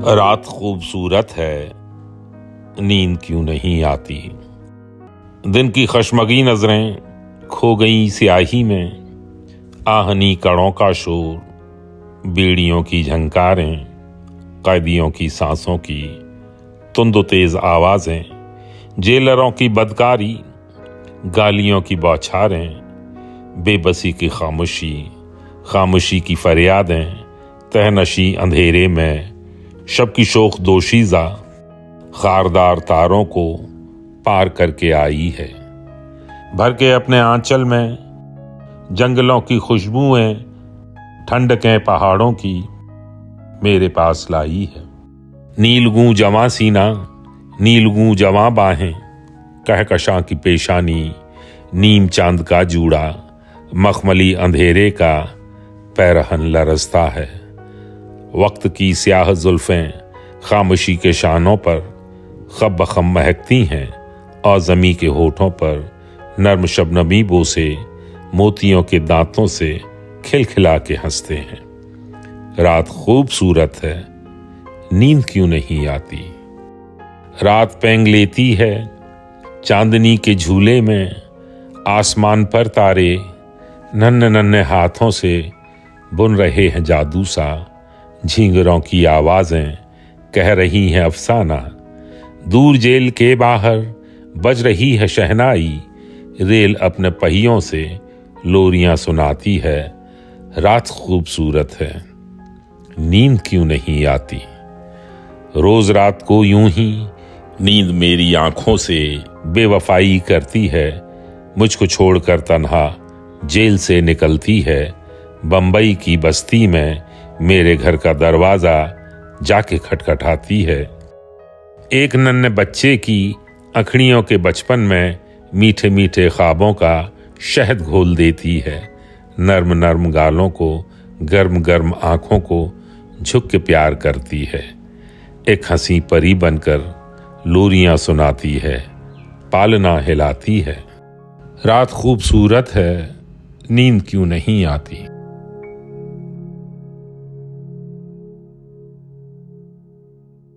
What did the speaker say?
रात खूबसूरत है, नींद क्यों नहीं आती। दिन की खशमगी नजरें खो गई स्याही में, आहनी कड़ों का शोर, बेड़ियों की झंकारें, कैदियों की सांसों की तुंद तेज आवाजें, जेलरों की बदकारी, गालियों की बौछारें, बेबसी की खामोशी, खामोशी की फरियादें, तहनशी अंधेरे में शब की शोख दोशीजा खारदार तारों को पार करके आई है। भर के अपने आंचल में जंगलों की खुशबुएं, ठंडकें पहाड़ों की मेरे पास लाई है। नीलगूं जवां सीना, नीलगूं जवां बाहें, कहकशां की पेशानी, नीम चांद का जूड़ा, मखमली अंधेरे का पैरहन लरसता है। वक्त की स्याह जुल्फें खामोशी के शानों पर खब बखम महकती हैं, और जमी के होठों पर नर्म शबनमी बोसे मोतियों के दांतों से खिलखिला के हंसते हैं। रात खूबसूरत है, नींद क्यों नहीं आती। रात पेंग लेती है चांदनी के झूले में, आसमान पर तारे नन्हे नन्हे हाथों से बुन रहे हैं जादू सा। झींगरों की आवाजें कह रही हैं अफसाना, दूर जेल के बाहर बज रही है शहनाई, रेल अपने पहियों से लोरियां सुनाती है। रात खूबसूरत है, नींद क्यों नहीं आती। रोज रात को यूं ही नींद मेरी आंखों से बेवफाई करती है, मुझको छोड़कर तन्हा जेल से निकलती है। बंबई की बस्ती में मेरे घर का दरवाजा जाके खटखटाती है। एक नन्हे बच्चे की अखड़ियों के बचपन में मीठे मीठे ख्वाबों का शहद घोल देती है। नर्म नर्म गालों को, गर्म गर्म आंखों को झुक के प्यार करती है। एक हंसी परी बनकर लोरियां सुनाती है, पालना हिलाती है। रात खूबसूरत है, नींद क्यों नहीं आती।